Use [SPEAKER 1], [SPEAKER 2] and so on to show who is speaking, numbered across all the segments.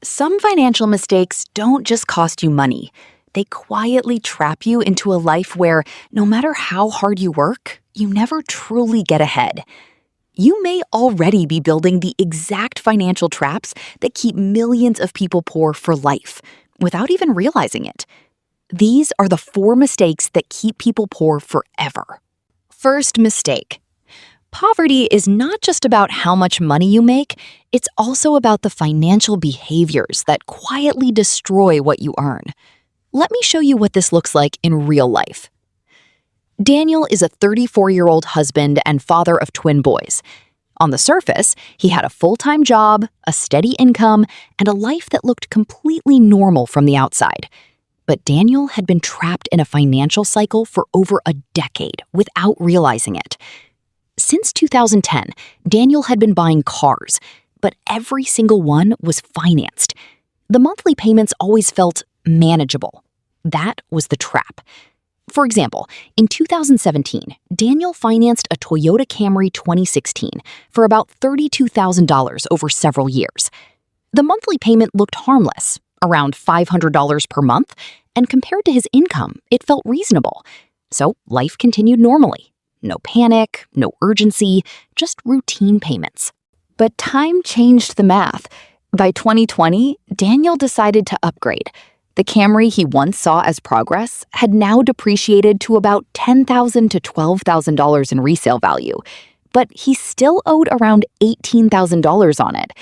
[SPEAKER 1] Some financial mistakes don't just cost you money. They quietly trap you into a life where, no matter how hard you work, you never truly get ahead. You may already be building the exact financial traps that keep millions of people poor for life, without even realizing it. These are the 4 mistakes that keep people poor forever. First mistake. Poverty is not just about how much money you make, it's also about the financial behaviors that quietly destroy what you earn. Let me show you what this looks like in real life. Daniel is a 34-year-old husband and father of twin boys. On the surface, he had a full-time job, a steady income, and a life that looked completely normal from the outside. But Daniel had been trapped in a financial cycle for over a decade without realizing it. Since 2010, Daniel had been buying cars, but every single one was financed. The monthly payments always felt manageable. That was the trap. For example, in 2017, Daniel financed a Toyota Camry 2016 for about $32,000 over several years. The monthly payment looked harmless, around $500 per month, and compared to his income, it felt reasonable. So life continued normally. No panic, no urgency, just routine payments. But time changed the math. By 2020, Daniel decided to upgrade. The Camry he once saw as progress had now depreciated to about $10,000 to $12,000 in resale value, but he still owed around $18,000 on it.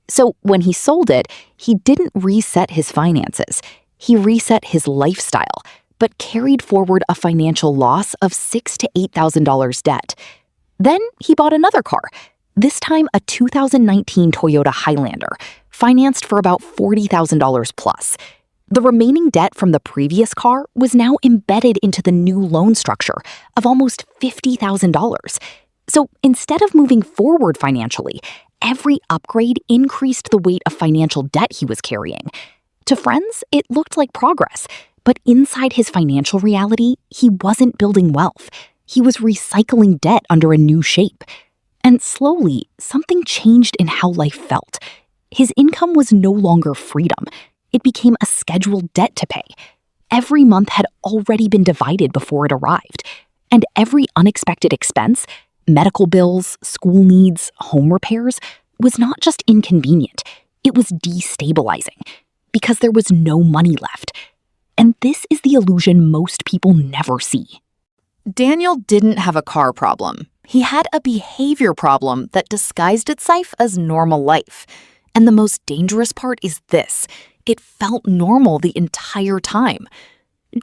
[SPEAKER 1] So when he sold it, he didn't reset his finances. He reset his lifestyle, but carried forward a financial loss of $6,000 to $8,000 debt. Then he bought another car, this time a 2019 Toyota Highlander, financed for about $40,000 plus. The remaining debt from the previous car was now embedded into the new loan structure of almost $50,000. So instead of moving forward financially, every upgrade increased the weight of financial debt he was carrying. To friends, it looked like progress. But inside his financial reality, he wasn't building wealth. He was recycling debt under a new shape. And slowly, something changed in how life felt. His income was no longer freedom. It became a scheduled debt to pay. Every month had already been divided before it arrived. And every unexpected expense, medical bills, school needs, home repairs, was not just inconvenient. It was destabilizing because there was no money left. And this is the illusion most people never see. Daniel didn't have a car problem. He had a behavior problem that disguised itself as normal life. And the most dangerous part is this: it felt normal the entire time.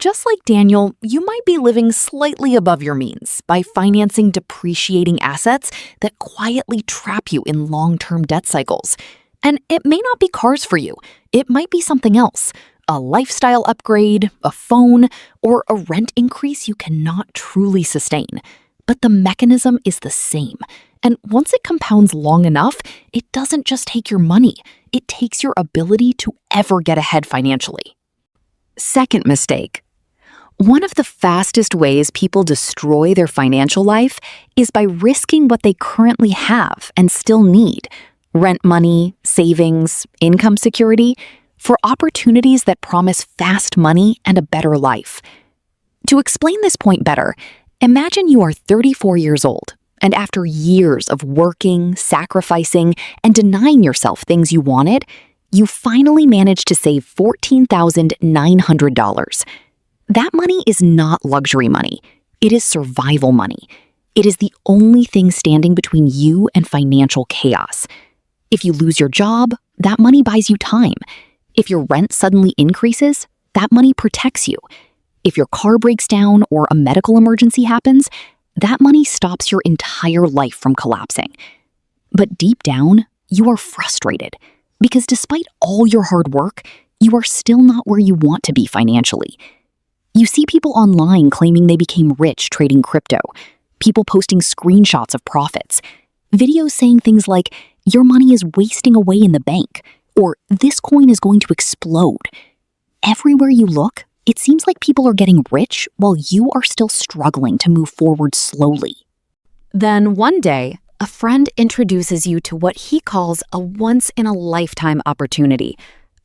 [SPEAKER 1] Just like Daniel, you might be living slightly above your means by financing depreciating assets that quietly trap you in long-term debt cycles. And it may not be cars for you. It might be something else. A lifestyle upgrade, a phone, or a rent increase you cannot truly sustain. But the mechanism is the same. And once it compounds long enough, it doesn't just take your money. It takes your ability to ever get ahead financially. Second mistake. One of the fastest ways people destroy their financial life is by risking what they currently have and still need: rent money, savings, income security, for opportunities that promise fast money and a better life. To explain this point better, imagine you are 34 years old, and after years of working, sacrificing, and denying yourself things you wanted, you finally managed to save $14,900. That money is not luxury money. It is survival money. It is the only thing standing between you and financial chaos. If you lose your job, that money buys you time. If your rent suddenly increases, that money protects you. If your car breaks down or a medical emergency happens, that money stops your entire life from collapsing. But deep down, you are frustrated because despite all your hard work, you are still not where you want to be financially. You see people online claiming they became rich trading crypto, people posting screenshots of profits, videos saying things like, "Your money is wasting away in the bank," or "This coin is going to explode." Everywhere you look, it seems like people are getting rich while you are still struggling to move forward slowly. Then one day, a friend introduces you to what he calls a once-in-a-lifetime opportunity,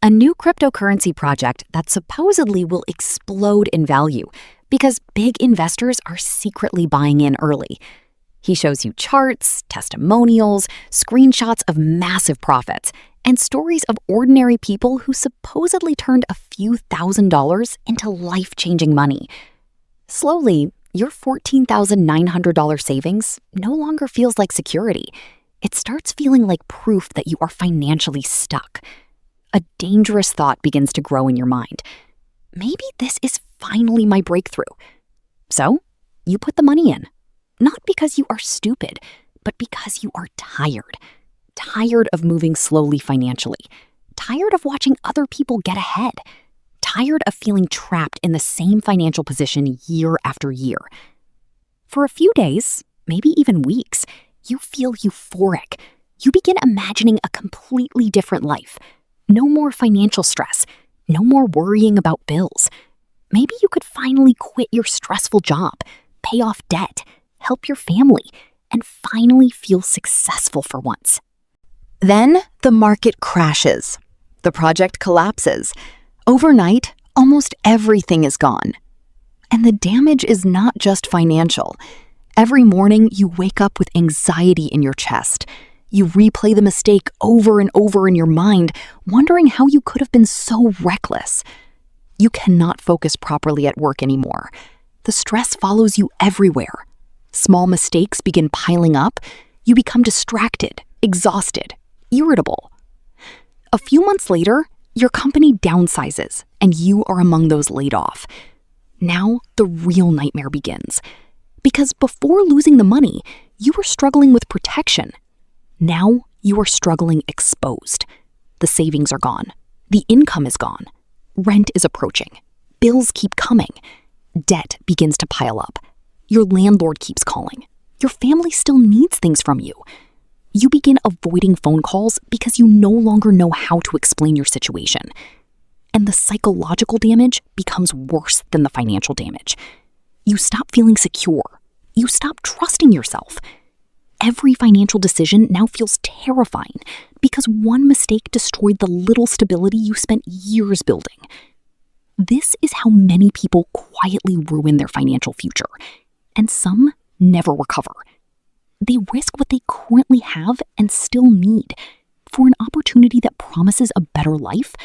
[SPEAKER 1] A new cryptocurrency project that supposedly will explode in value because big investors are secretly buying in early. He shows you charts, testimonials, screenshots of massive profits, and stories of ordinary people who supposedly turned a few $1,000s into life-changing money. Slowly, your $14,900 savings no longer feels like security. It starts feeling like proof that you are financially stuck. A dangerous thought begins to grow in your mind. Maybe this is finally my breakthrough. So, you put the money in. Not because you are stupid, but because you are tired. Tired of moving slowly financially. Tired of watching other people get ahead. Tired of feeling trapped in the same financial position year after year. For a few days, maybe even weeks, you feel euphoric. You begin imagining a completely different life. No more financial stress. No more worrying about bills. Maybe you could finally quit your stressful job, pay off debt, help your family, and finally feel successful for once. Then the market crashes. The project collapses. Overnight, almost everything is gone. And the damage is not just financial. Every morning, you wake up with anxiety in your chest. You replay the mistake over and over in your mind, wondering how you could have been so reckless. You cannot focus properly at work anymore. The stress follows you everywhere. Small mistakes begin piling up. You become distracted, exhausted, irritable. A few months later, your company downsizes, and you are among those laid off. Now, the real nightmare begins. Because before losing the money, you were struggling with protection. Now, you are struggling exposed. The savings are gone. The income is gone. Rent is approaching. Bills keep coming. Debt begins to pile up. Your landlord keeps calling. Your family still needs things from you. You begin avoiding phone calls because you no longer know how to explain your situation. And the psychological damage becomes worse than the financial damage. You stop feeling secure. You stop trusting yourself. Every financial decision now feels terrifying because one mistake destroyed the little stability you spent years building. This is how many people quietly ruin their financial future. And some never recover. They risk what they currently have and still need for an opportunity that promises a better life,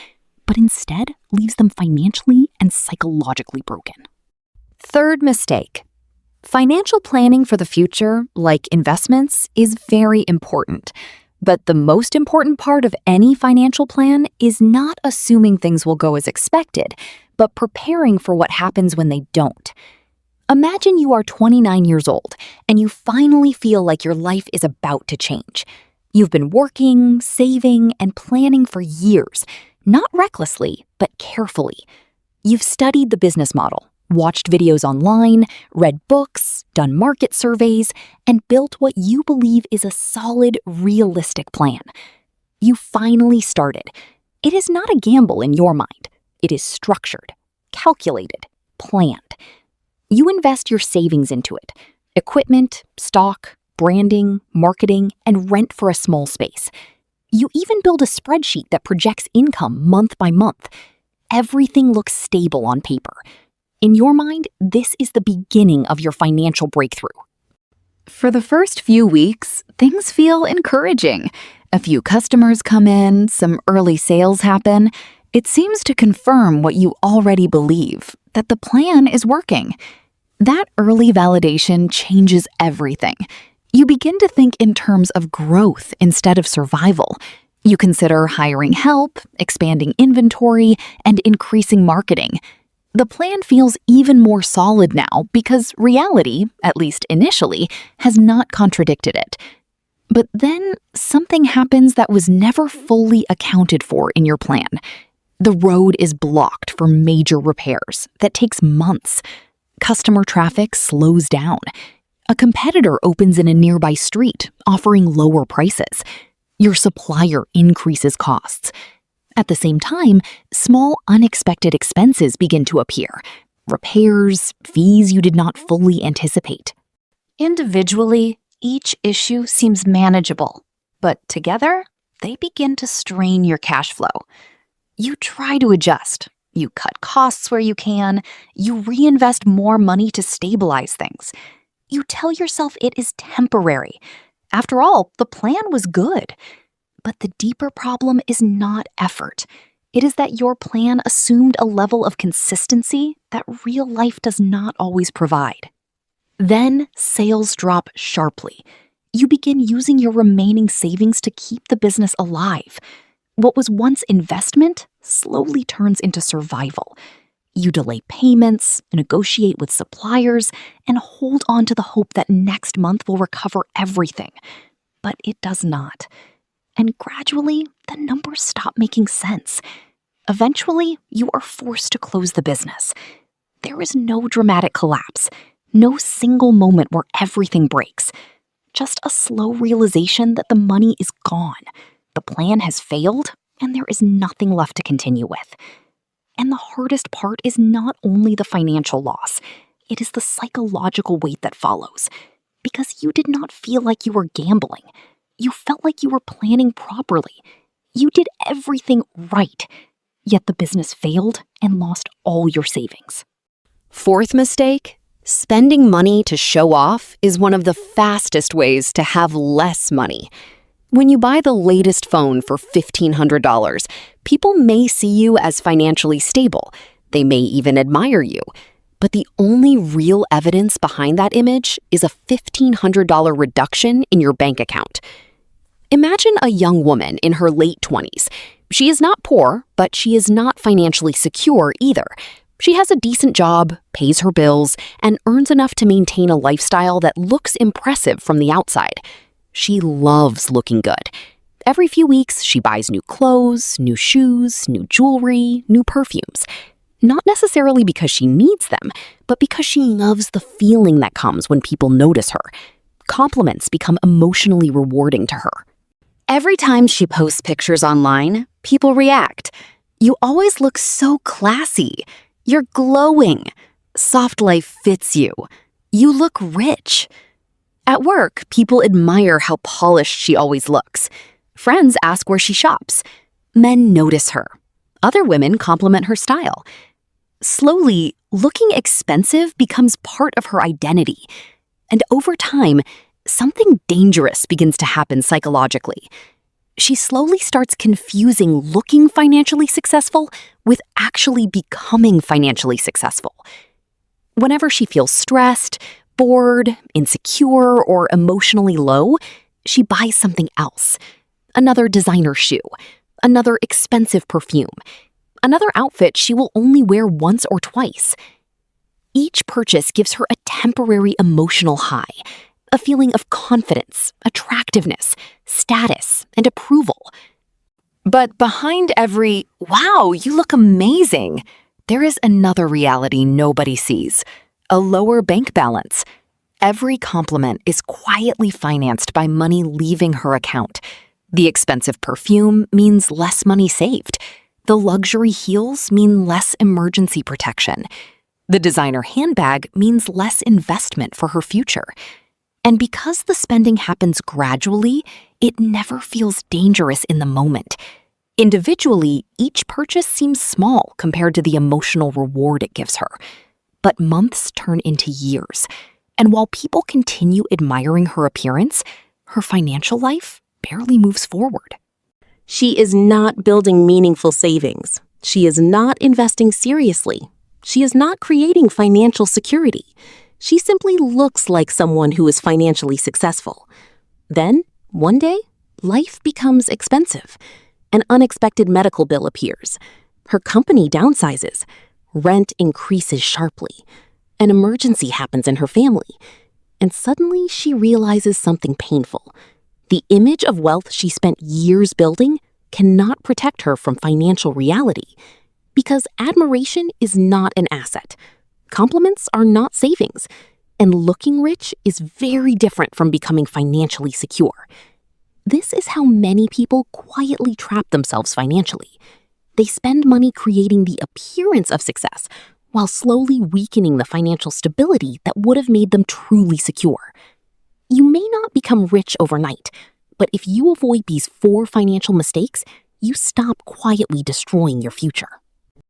[SPEAKER 1] but instead leaves them financially and psychologically broken. Third mistake. Financial planning for the future, like investments, is very important. But the most important part of any financial plan is not assuming things will go as expected, but preparing for what happens when they don't. Imagine you are 29 years old and you finally feel like your life is about to change. You've been working, saving, and planning for years, not recklessly, but carefully. You've studied the business model, watched videos online, read books, done market surveys, and built what you believe is a solid, realistic plan. You finally started. It is not a gamble in your mind. It is structured, calculated, planned. You invest your savings into it. Equipment, stock, branding, marketing, and rent for a small space. You even build a spreadsheet that projects income month by month. Everything looks stable on paper. In your mind, this is the beginning of your financial breakthrough. For the first few weeks, things feel encouraging. A few customers come in, some early sales happen. It seems to confirm what you already believe, that the plan is working. That early validation changes everything. You begin to think in terms of growth instead of survival. You consider hiring help, expanding inventory, and increasing marketing. The plan feels even more solid now because reality, at least initially, has not contradicted it. But then something happens that was never fully accounted for in your plan. The road is blocked for major repairs that takes months. Customer traffic slows down. A competitor opens in a nearby street, offering lower prices. Your supplier increases costs. At the same time, small, unexpected expenses begin to appear. Repairs, fees you did not fully anticipate. Individually, each issue seems manageable, but together, they begin to strain your cash flow. You try to adjust. You cut costs where you can. You reinvest more money to stabilize things. You tell yourself it is temporary. After all, the plan was good. But the deeper problem is not effort. It is that your plan assumed a level of consistency that real life does not always provide. Then sales drop sharply. You begin using your remaining savings to keep the business alive. What was once investment slowly turns into survival. You delay payments, negotiate with suppliers, and hold on to the hope that next month will recover everything. But it does not. And gradually, the numbers stop making sense. Eventually, you are forced to close the business. There is no dramatic collapse, no single moment where everything breaks. Just a slow realization that the money is gone. The plan has failed, and there is nothing left to continue with. And the hardest part is not only the financial loss, it is the psychological weight that follows. Because you did not feel like you were gambling. You felt like you were planning properly. You did everything right. Yet the business failed and lost all your savings. Fourth mistake, spending money to show off is one of the fastest ways to have less money. When you buy the latest phone for $1,500, people may see you as financially stable. They may even admire you. But the only real evidence behind that image is a $1,500 reduction in your bank account. Imagine a young woman in her late 20s. She is not poor, but she is not financially secure either. She has a decent job, pays her bills, and earns enough to maintain a lifestyle that looks impressive from the outside. She loves looking good. Every few weeks, she buys new clothes, new shoes, new jewelry, new perfumes. Not necessarily because she needs them, but because she loves the feeling that comes when people notice her. Compliments become emotionally rewarding to her. Every time she posts pictures online, people react. You always look so classy. You're glowing. Soft life fits you. You look rich. At work, people admire how polished she always looks. Friends ask where she shops. Men notice her. Other women compliment her style. Slowly, looking expensive becomes part of her identity. And over time, something dangerous begins to happen psychologically. She slowly starts confusing looking financially successful with actually becoming financially successful. Whenever she feels stressed, bored, insecure, or emotionally low, she buys something else. Another designer shoe, another expensive perfume, another outfit she will only wear once or twice. Each purchase gives her a temporary emotional high, a feeling of confidence, attractiveness, status, and approval. But behind every, "Wow, you look amazing," there is another reality nobody sees. A lower bank balance. Every compliment is quietly financed by money leaving her account. The expensive perfume means less money saved. The luxury heels mean less emergency protection. The designer handbag means less investment for her future. And because the spending happens gradually, it never feels dangerous in the moment. Individually, each purchase seems small compared to the emotional reward it gives her. But months turn into years, and while people continue admiring her appearance, her financial life barely moves forward.
[SPEAKER 2] She is not building meaningful savings. She is not investing seriously. She is not creating financial security. She simply looks like someone who is financially successful. Then, one day, life becomes expensive. An unexpected medical bill appears. Her company downsizes. Rent increases sharply. An emergency happens in her family. And suddenly she realizes something painful. The image of wealth she spent years building cannot protect her from financial reality. Because admiration is not an asset. Compliments are not savings. And looking rich is very different from becoming financially secure. This is how many people quietly trap themselves financially. They spend money creating the appearance of success while slowly weakening the financial stability that would have made them truly secure. You may not become rich overnight, but if you avoid these 4 financial mistakes, you stop quietly destroying your future.